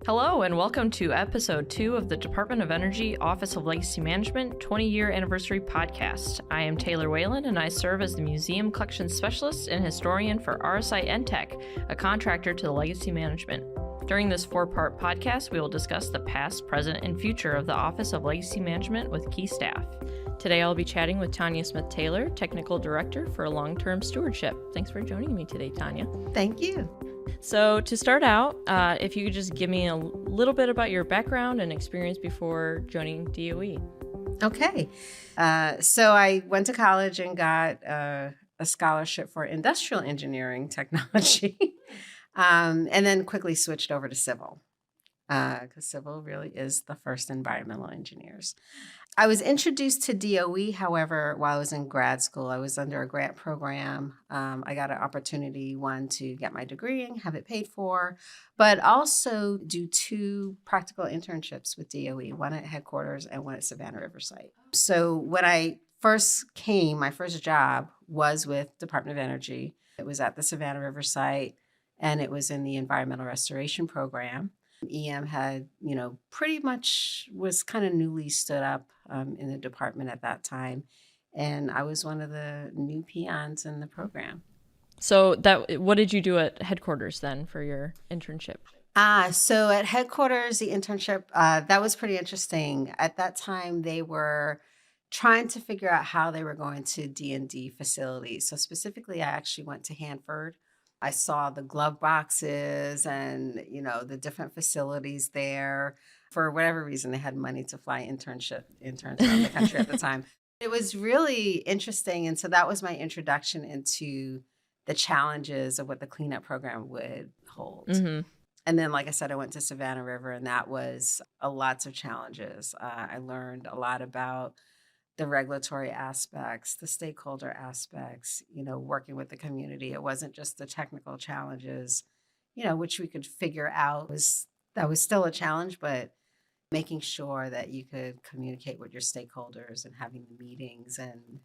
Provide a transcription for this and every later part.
Hello and welcome to episode 2 of the Department of Energy Office of Legacy Management 20-year anniversary podcast. I am Taylor Whalen and I serve as the Museum Collections Specialist and Historian for RSI ENTech, a contractor to the Legacy Management. During this 4-part podcast, we will discuss the past, present, and future of the Office of Legacy Management with key staff. Today I'll be chatting with Tania Smith Taylor, Technical Director for Long-Term Stewardship. Thanks for joining me today, Tania. Thank you. So to start out, if you could just give me a little bit about your background and experience before joining DOE. Okay. So I went to college and got a scholarship for industrial engineering technology, and then quickly switched over to civil, because civil really is the first environmental engineers. I was introduced to DOE, however, while I was in grad school. I was under a grant program. I got an opportunity, one, to get my degree and have it paid for, but also do 2 practical internships with DOE, one at headquarters and one at Savannah River site. So when I first came, my first job was with Department of Energy. It was at the Savannah River site, and it was in the environmental restoration program. EM had, pretty much was kind of newly stood up in the department at that time. And I was one of the new peons in the program. So what did you do at headquarters then for your internship? So at headquarters, the internship, that was pretty interesting. At that time, they were trying to figure out how they were going to D&D facilities. So specifically, I actually went to Hanford. I saw the glove boxes and, the different facilities there. For whatever reason, they had money to fly interns around the country at the time. It was really interesting. And so that was my introduction into the challenges of what the cleanup program would hold. Mm-hmm. And then, like I said, I went to Savannah River, and that was lots of challenges. I learned a lot about the regulatory aspects, the stakeholder aspects, working with the community. It wasn't just the technical challenges, which we could figure out. That was still a challenge, but making sure that you could communicate with your stakeholders and having meetings and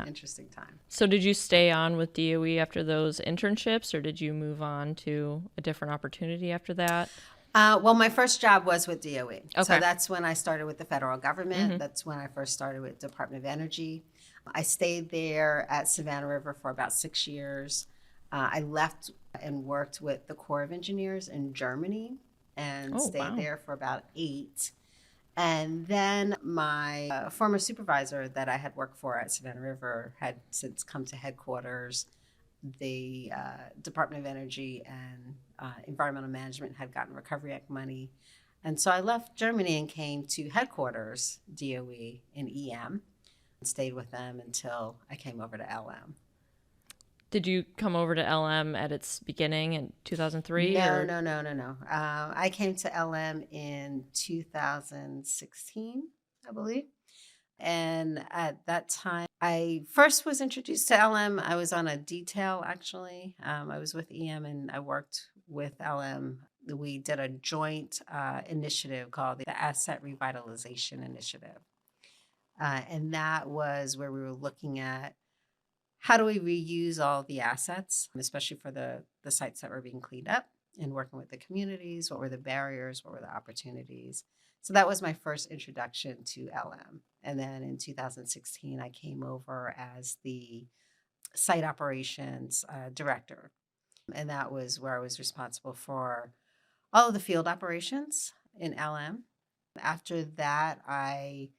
interesting time. So did you stay on with DOE after those internships, or did you move on to a different opportunity after that? Well, my first job was with DOE. Okay. So that's when I started with the federal government. Mm-hmm. That's when I first started with Department of Energy. I stayed there at Savannah River for about 6 years. I left and worked with the Corps of Engineers in Germany and stayed there for about 8. And then my former supervisor that I had worked for at Savannah River had since come to headquarters. The Department of Energy and Environmental Management had gotten Recovery Act money. And so I left Germany and came to headquarters, DOE, in EM, and stayed with them until I came over to LM. Did you come over to LM at its beginning in 2003? No. I came to LM in 2016, I believe. And at that time, I first was introduced to LM. I was on a detail, actually. I was with EM and I worked with LM. We did a joint initiative called the Asset Revitalization Initiative. And that was where we were looking at how do we reuse all the assets, especially for the sites that were being cleaned up, and working with the communities. What were the barriers? What were the opportunities? So that was my first introduction to LM. And then in 2016, I came over as the site operations director. And that was where I was responsible for all of the field operations in LM. After that, I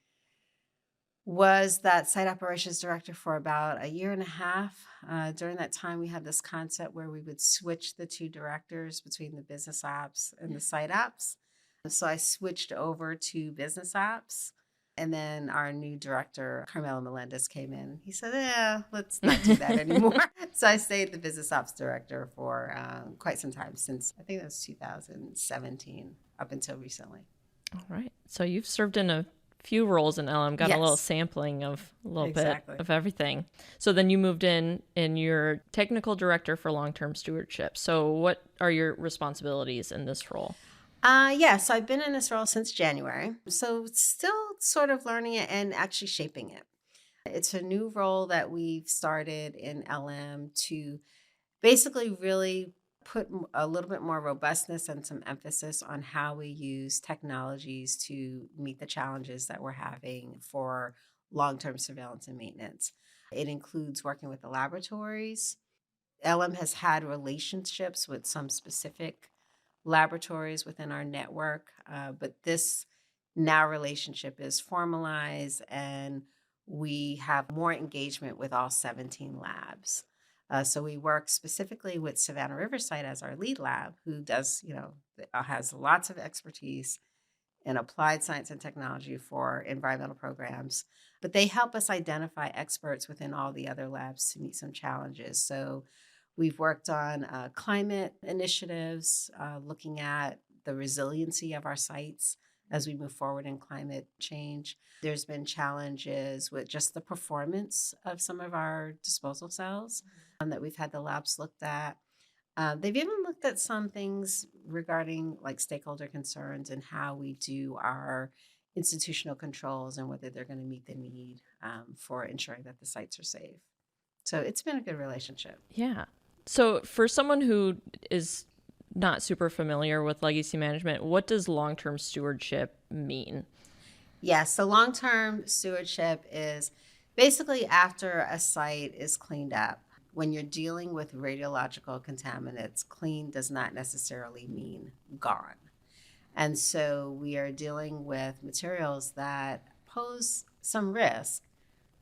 was that site operations director for about 1.5 years. During that time, we had this concept where we would switch the 2 directors between the business ops and the site ops. So I switched over to business ops. And then our new director, Carmelo Melendez, came in. He said, let's not do that anymore. So I stayed the business ops director for quite some time, since I think that was 2017 up until recently. All right. So you've served in a few roles in LM, got a little sampling of a little bit of everything. So then you moved in and you're technical director for long-term stewardship. So what are your responsibilities in this role? So I've been in this role since January. So still sort of learning it and actually shaping it. It's a new role that we've started in LM to basically really put a little bit more robustness and some emphasis on how we use technologies to meet the challenges that we're having for long-term surveillance and maintenance. It includes working with the laboratories. LM has had relationships with some specific laboratories within our network, but this now relationship is formalized and we have more engagement with all 17 labs. So we work specifically with Savannah Riverside as our lead lab, who does, has lots of expertise in applied science and technology for environmental programs. But they help us identify experts within all the other labs to meet some challenges. So we've worked on climate initiatives, looking at the resiliency of our sites as we move forward in climate change. There's been challenges with just the performance of some of our disposal cells that we've had the labs looked at. They've even looked at some things regarding like stakeholder concerns and how we do our institutional controls and whether they're going to meet the need for ensuring that the sites are safe. So it's been a good relationship. Yeah. So for someone who is not super familiar with legacy management, what does long-term stewardship mean? Yes, so long-term stewardship is basically after a site is cleaned up. When you're dealing with radiological contaminants, clean does not necessarily mean gone. And so we are dealing with materials that pose some risk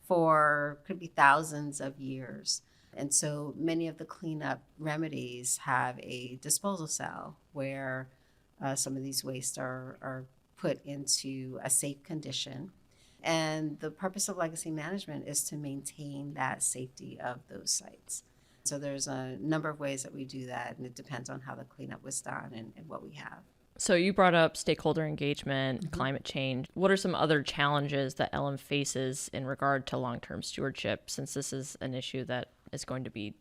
for could be thousands of years. And so many of the cleanup remedies have a disposal cell where some of these wastes are put into a safe condition. And the purpose of legacy management is to maintain that safety of those sites. So there's a number of ways that we do that, and it depends on how the cleanup was done and what we have. So you brought up stakeholder engagement, climate change. What are some other challenges that LM faces in regard to long-term stewardship, since this is an issue that is going to be,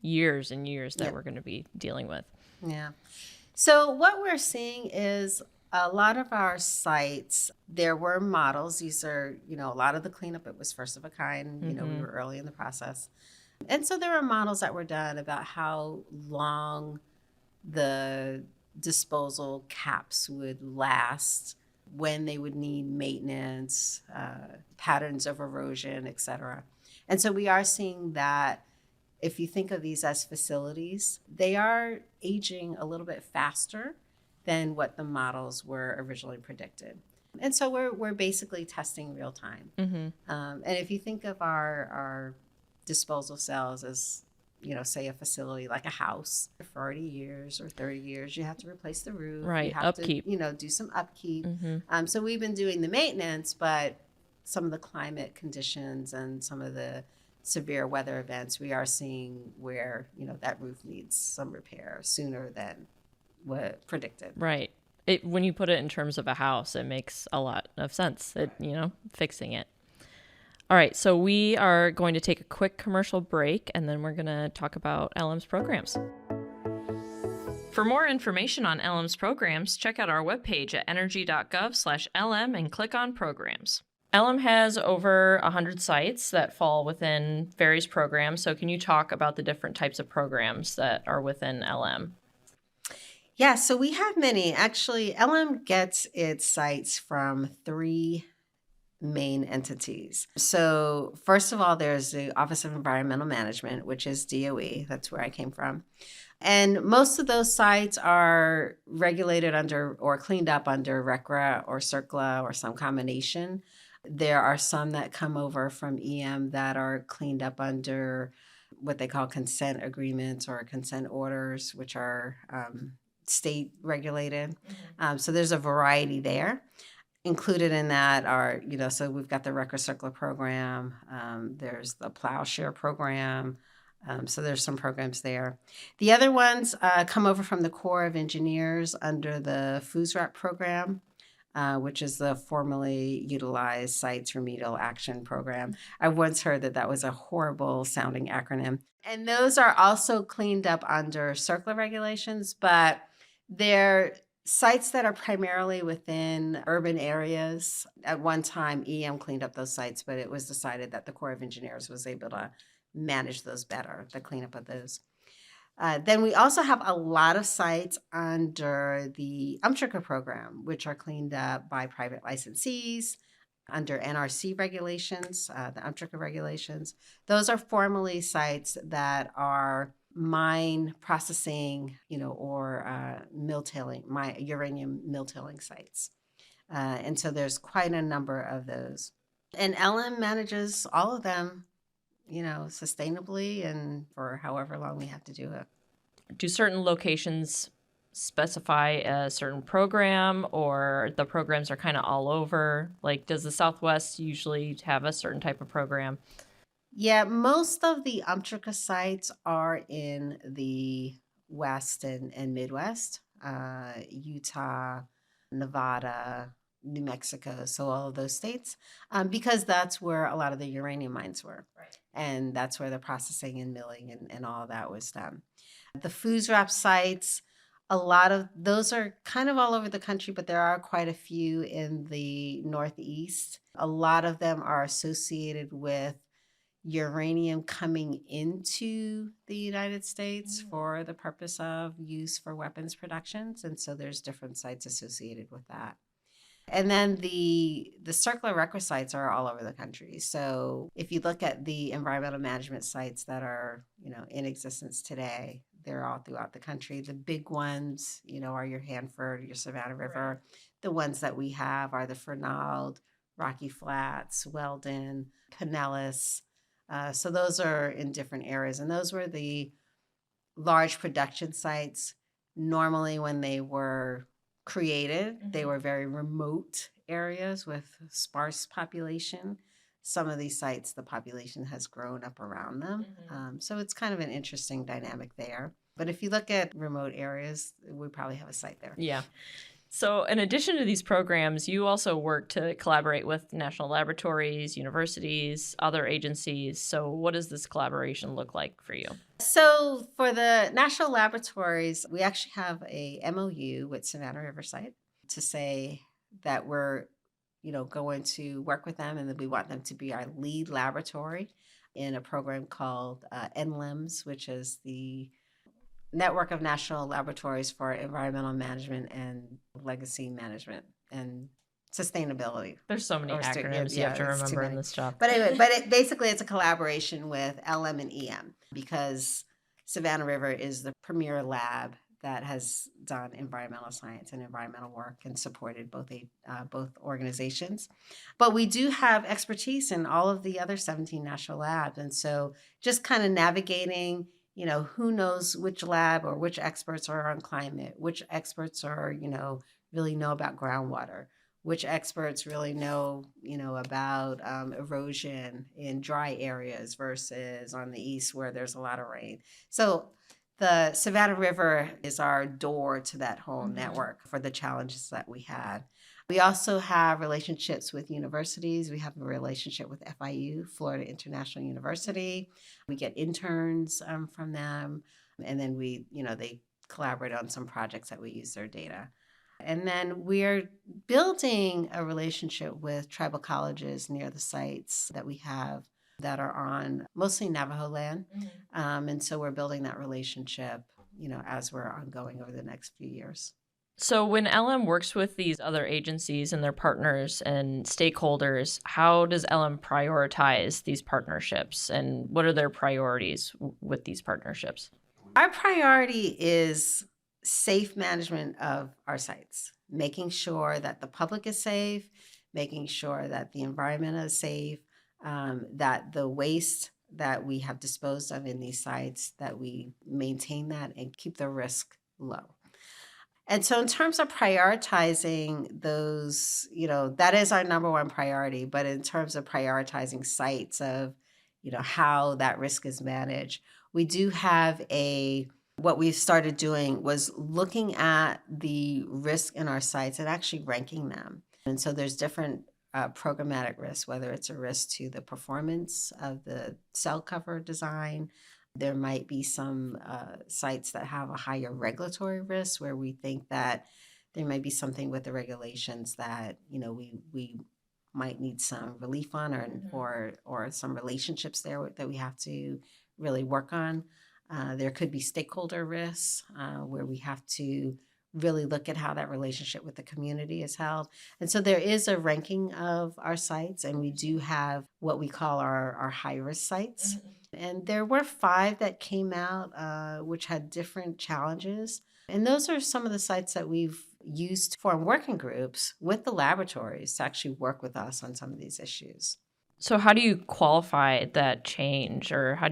years and years that we're going to be dealing with? Yeah. So what we're seeing is a lot of our sites, there were models. These are, a lot of the cleanup, it was first of a kind. We were early in the process. And so there were models that were done about how long the disposal caps would last, when they would need maintenance, patterns of erosion, et cetera. And so we are seeing that if you think of these as facilities, they are aging a little bit faster than what the models were originally predicted. And so we're basically testing real time. And if you think of our disposal cells as, say a facility like a house, for 40 years or 30 years, you have to replace the roof. Right, you have upkeep. to, do some upkeep. So we've been doing the maintenance, but some of the climate conditions and some of the severe weather events, we are seeing where, that roof needs some repair sooner than what predicted. Right. When you put it in terms of a house, it makes a lot of sense, fixing it. All right, so we are going to take a quick commercial break, and then we're going to talk about LM's programs. For more information on LM's programs, check out our webpage at energy.gov/LM and click on Programs. LM has over 100 sites that fall within various programs, so can you talk about the different types of programs that are within LM? Yeah, so we have many. Actually, LM gets its sites from 3 main entities. So first of all, there's the Office of Environmental Management, which is DOE. That's where I came from. And most of those sites are regulated under or cleaned up under RCRA or CERCLA or some combination. There are some that come over from EM that are cleaned up under what they call consent agreements or consent orders, which are state regulated. So there's a variety there. Included in that are, so we've got the Record Circular program, there's the Plowshare program, so there's some programs there. The other ones come over from the Corps of Engineers under the FUSRAP program, which is the formerly utilized Sites Remedial Action Program. I once heard that was a horrible sounding acronym. And those are also cleaned up under CERCLA regulations, but they're sites that are primarily within urban areas. At one time, EM cleaned up those sites, but it was decided that the Corps of Engineers was able to manage those better, the cleanup of those. Then we also have a lot of sites under the UMTRCA program, which are cleaned up by private licensees under NRC regulations, the UMTRCA regulations. Those are formally sites that are mine processing, or mill tailing, uranium mill tailing sites. And so there's quite a number of those. And LM manages all of them, sustainably and for however long we have to do it. Do certain locations specify a certain program, or the programs are kind of all over? Like, does the Southwest usually have a certain type of program? Yeah, most of the UMTRCA sites are in the West and Midwest, Utah, Nevada, New Mexico, so all of those states, because that's where a lot of the uranium mines were. Right. And that's where the processing and milling and all of that was done. The FUSRAP sites, a lot of those are kind of all over the country, but there are quite a few in the Northeast. A lot of them are associated with uranium coming into the United States for the purpose of use for weapons productions. And so there's different sites associated with that. And then the circular record sites are all over the country. So if you look at the environmental management sites that are, in existence today, they're all throughout the country. The big ones, are your Hanford, your Savannah River. Right. The ones that we have are the Fernald, Rocky Flats, Weldon, Pinellas. So those are in different areas. And those were the large production sites. Normally when they were created, they were very remote areas with sparse population. Some of these sites, the population has grown up around them. So it's kind of an interesting dynamic there. But if you look at remote areas, we probably have a site there. Yeah. So in addition to these programs, you also work to collaborate with national laboratories, universities, other agencies. So what does this collaboration look like for you? So for the national laboratories, we actually have a MOU with Savannah River Site to say that we're, going to work with them and that we want them to be our lead laboratory in a program called NLIMS, which is the Network of National Laboratories for Environmental Management and Legacy Management and Sustainability. There's so many acronyms you have to remember in this job. But anyway, basically it's a collaboration with LM and EM because Savannah River is the premier lab that has done environmental science and environmental work and supported both organizations. But we do have expertise in all of the other 17 national labs. And so just kind of navigating, who knows which lab or which experts are on climate, which experts are, really know about groundwater, which experts really know, about erosion in dry areas versus on the east where there's a lot of rain. So the Savannah River is our door to that whole network for the challenges that we had. We also have relationships with universities. We have a relationship with FIU, Florida International University. We get interns from them. And then they collaborate on some projects that we use their data. And then we're building a relationship with tribal colleges near the sites that we have that are on mostly Navajo land. And so we're building that relationship, as we're ongoing over the next few years. So when LM works with these other agencies and their partners and stakeholders, how does LM prioritize these partnerships and what are their priorities with these partnerships? Our priority is safe management of our sites, making sure that the public is safe, making sure that the environment is safe, that the waste that we have disposed of in these sites, that we maintain that and keep the risk low. And so in terms of prioritizing those, that is our number one priority. But in terms of prioritizing sites of, how that risk is managed, we do have what we've started doing was looking at the risk in our sites and actually ranking them. And so there's different programmatic risks, whether it's a risk to the performance of the cell cover design. There might be some sites that have a higher regulatory risk where we think that there might be something with the regulations that, we might need some relief on or some relationships there that we have to really work on. There could be stakeholder risks where we have to really look at how that relationship with the community is held. And so there is a ranking of our sites, and we do have what we call our high-risk sites. And there were 5 that came out, which had different challenges. And those are some of the sites that we've used to form working groups with the laboratories to actually work with us on some of these issues. So how do you qualify that change, or how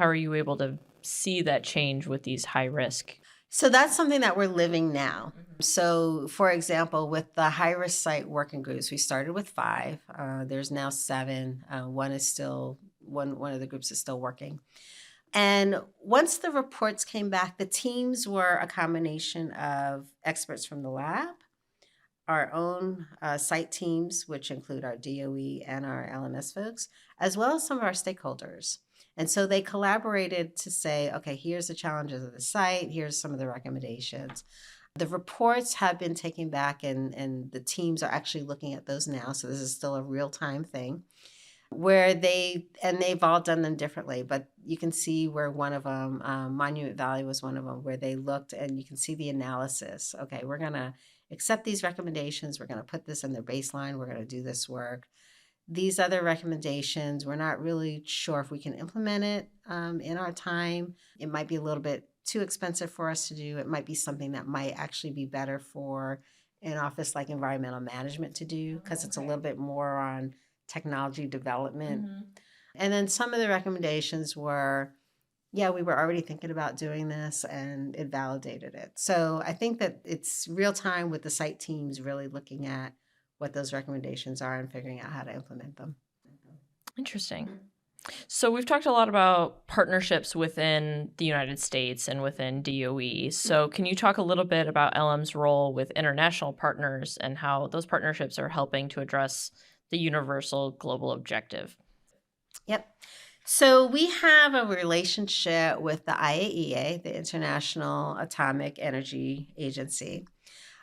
are you able to see that change with these high risk? So that's something that we're living now. So, for example, with the high risk site working groups, we started with 5. There's now 7. One is still one of the groups is still working. And once the reports came back, the teams were a combination of experts from the lab, our own site teams, which include our DOE and our LMS folks, as well as some of our stakeholders. And so they collaborated to say, okay, here's the challenges of the site, here's some of the recommendations. The reports have been taken back, and the teams are actually looking at those now. So this is still a real-time thing where they've all done them differently, but you can see where one of them, Monument Valley was one of them, where they looked and you can see the analysis. Okay, we're going to accept these recommendations. We're going to put this in their baseline. We're going to do this work. These other recommendations, we're not really sure if we can implement it in our time. It might be a little bit too expensive for us to do. It might be something that might actually be better for an office like environmental management to do, because it's a little bit more on technology development. And then some of the recommendations were, yeah, we were already thinking about doing this, and it validated it. So I think that it's real time with the site teams really looking at what those recommendations are and figuring out how to implement them. Interesting. So we've talked a lot about partnerships within the United States and within DOE. So can you talk a little bit about LM's role with international partners and how those partnerships are helping to address the universal global objective? Yep. So we have a relationship with the IAEA, the International Atomic Energy Agency.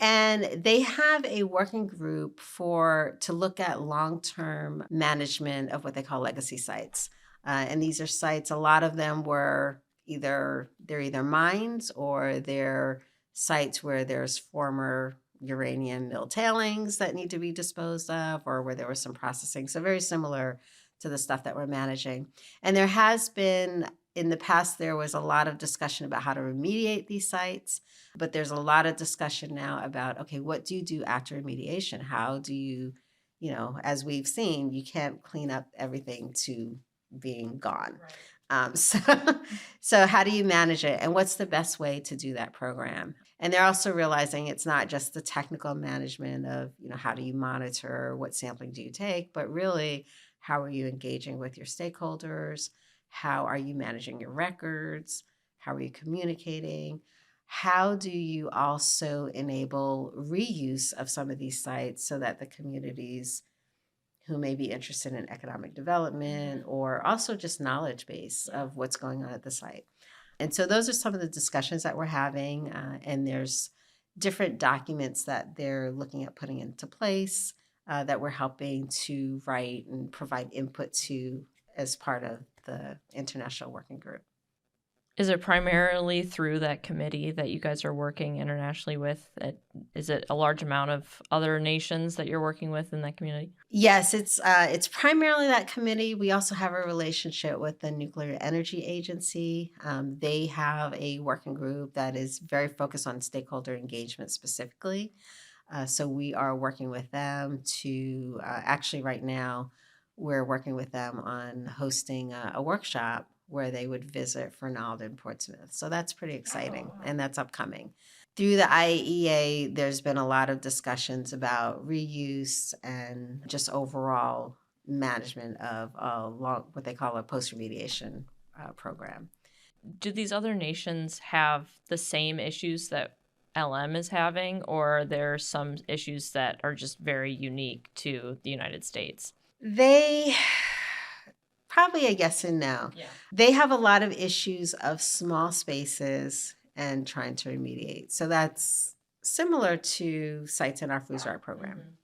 And they have a working group to look at long-term management of what they call legacy sites. And these are sites, a lot of them were they're either mines or they're sites where there's former uranium mill tailings that need to be disposed of, or where there was some processing. So very similar to the stuff that we're managing. And there has been, in the past, there was a lot of discussion about how to remediate these sites. But there's a lot of discussion now about, okay, what do you do after remediation? How do you, as we've seen, you can't clean up everything to being gone. Right. So how do you manage it? And what's the best way to do that program? And they're also realizing it's not just the technical management of, how do you monitor, what sampling do you take, but really, how are you engaging with your stakeholders? How are you managing your records? How are you communicating? How do you also enable reuse of some of these sites so that the communities who may be interested in economic development or also just knowledge base of what's going on at the site? And so those are some of the discussions that we're having. And there's different documents that they're looking at putting into place that we're helping to write and provide input to as part of the international working group. Is it primarily through that committee that you guys are working internationally with? Is it a large amount of other nations that you're working with in that community? Yes, it's primarily that committee. We also have a relationship with the Nuclear Energy Agency. They have a working group that is very focused on stakeholder engagement specifically. So we are working with them to actually right now, we're working with them on hosting a workshop where they would visit Fernald and Portsmouth. So that's pretty exciting, and that's upcoming. Through the IAEA, there's been a lot of discussions about reuse and just overall management of what they call a post-remediation program. Do these other nations have the same issues that LM is having, or are there some issues that are just very unique to the United States? They probably a yes and no. Yeah. They have a lot of issues of small spaces and trying to remediate. So that's similar to sites in our Food Art program,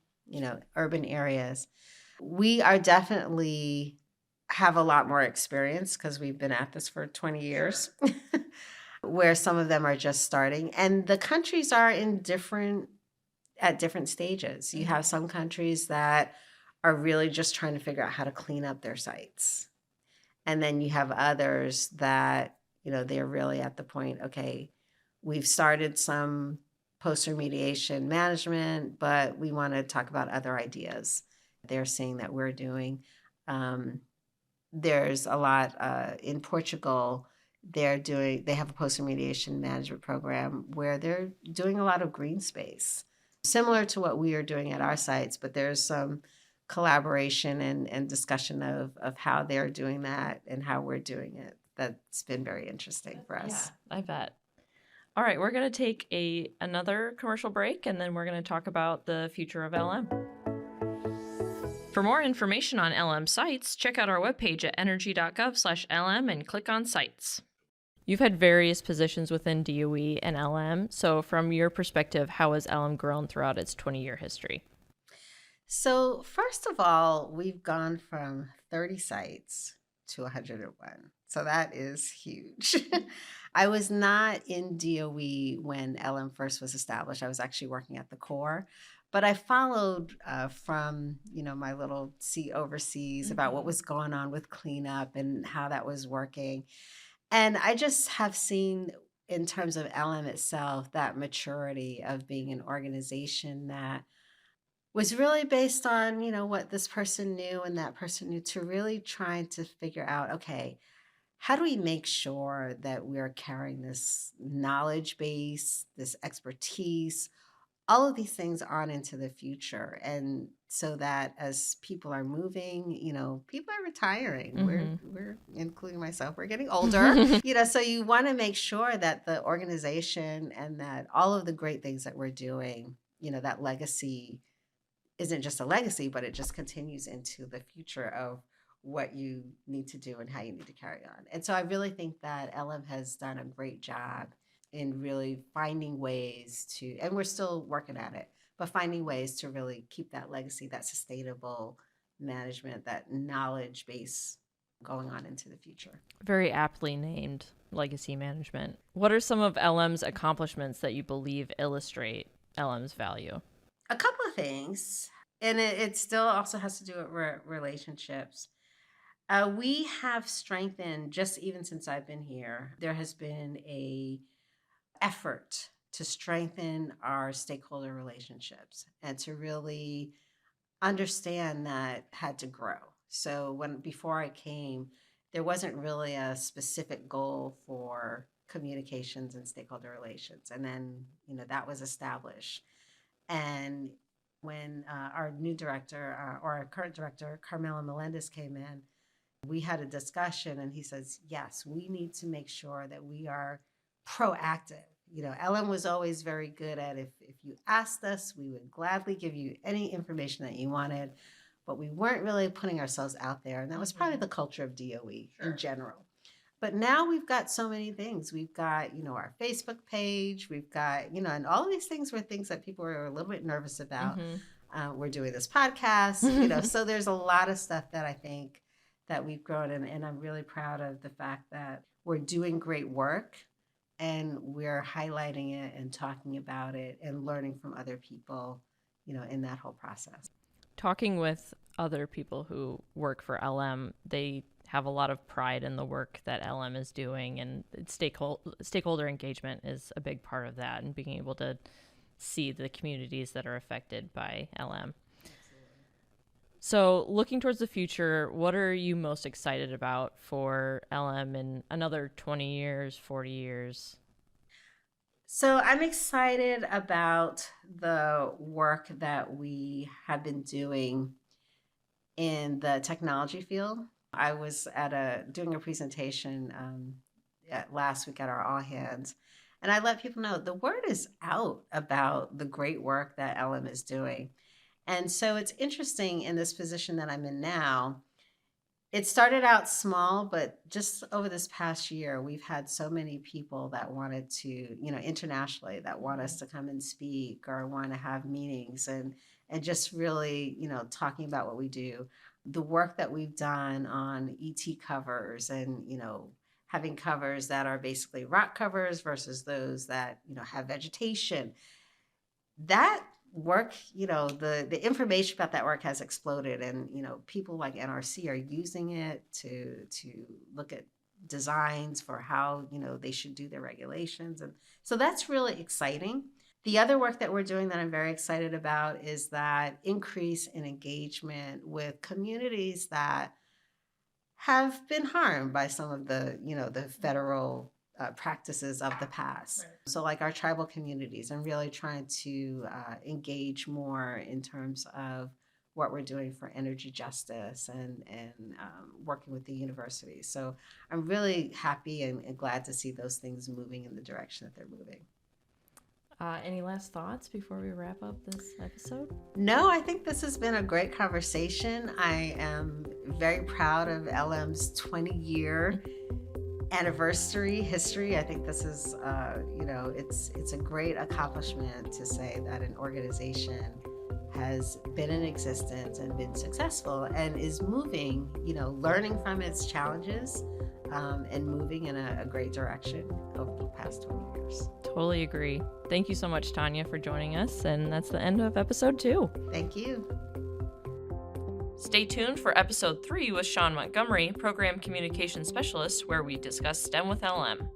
urban areas. We are definitely have a lot more experience because we've been at this for 20 years, where some of them are just starting. And the countries are at different stages. You have some countries that are really just trying to figure out how to clean up their sites. And then you have others that, they're really at the point, okay, we've started some post-remediation management, but we want to talk about other ideas they're seeing that we're doing. There's a lot in Portugal. They have a post-remediation management program where they're doing a lot of green space, similar to what we are doing at our sites, but there's some collaboration and discussion of how they're doing that and how we're doing it. That's been very interesting for us. Yeah, I bet. All right, we're going to take another commercial break, and then we're going to talk about the future of LM. For more information on LM sites, check out our webpage at energy.gov/LM and click on Sites. You've had various positions within DOE and LM, so from your perspective, how has LM grown throughout its 20-year history? So first of all, we've gone from 30 sites to 101. So that is huge. I was not in DOE when LM first was established. I was actually working at the Corps. But I followed from, my little seat overseas about what was going on with cleanup and how that was working. And I just have seen, in terms of LM itself, that maturity of being an organization that was really based on, what this person knew and that person knew, to really trying to figure out, okay, how do we make sure that we're carrying this knowledge base, this expertise, all of these things on into the future? And so that as people are moving, people are retiring. We're including myself, we're getting older, so you want to make sure that the organization and that all of the great things that we're doing, that legacy isn't just a legacy, but it just continues into the future of what you need to do and how you need to carry on. And so I really think that LM has done a great job in really finding ways to, and we're still working at it, but finding ways to really keep that legacy, that sustainable management, that knowledge base going on into the future. Very aptly named, legacy management. What are some of LM's accomplishments that you believe illustrate LM's value? A couple of things, and it still also has to do with relationships. We have strengthened, just even since I've been here, there has been a effort to strengthen our stakeholder relationships and to really understand that had to grow. So before I came, there wasn't really a specific goal for communications and stakeholder relations. And then, that was established. And when our new director, or our current director, Carmela Melendez, came in, we had a discussion, and he says, yes, we need to make sure that we are proactive. Ellen was always very good at, if you asked us, we would gladly give you any information that you wanted, but we weren't really putting ourselves out there. And that was probably the culture of DOE in general. But now we've got so many things. We've got, our Facebook page. We've got, and all of these things were things that people were a little bit nervous about. We're doing this podcast, so there's a lot of stuff that I think that we've grown. And I'm really proud of the fact that we're doing great work and we're highlighting it and talking about it and learning from other people, in that whole process. Talking with other people who work for LM, they have a lot of pride in the work that LM is doing, and stakeholder engagement is a big part of that, and being able to see the communities that are affected by LM. Absolutely. So looking towards the future, what are you most excited about for LM in another 20 years, 40 years? So I'm excited about the work that we have been doing in the technology field. I was doing a presentation last week at our all hands, and I let people know the word is out about the great work that LM is doing. And so it's interesting in this position that I'm in now, It started out small, but just over this past year, we've had so many people that wanted to, internationally, that want us to come and speak or want to have meetings and just really, talking about what we do. The work that we've done on ET covers and, having covers that are basically rock covers versus those that, have vegetation. That work, the information about that work has exploded, and people like NRC are using it to look at designs for how they should do their regulations, and so that's really exciting. The other work that we're doing that I'm very excited about is that increase in engagement with communities that have been harmed by some of the federal practices of the past. Right. So, like our tribal communities, I'm really trying to engage more in terms of what we're doing for energy justice and working with the universities. So, I'm really happy and glad to see those things moving in the direction that they're moving. Any last thoughts before we wrap up this episode? No, I think this has been a great conversation. I am very proud of LM's 20-year anniversary history. I think this is, it's a great accomplishment to say that an organization has been in existence and been successful and is moving, learning from its challenges and moving in a great direction over the past 20 years. Totally agree. Thank you so much, Tania, for joining us. And that's the end of episode 2. Thank you. Stay tuned for episode 3 with Sean Montgomery, Program Communication Specialist, where we discuss STEM with LM.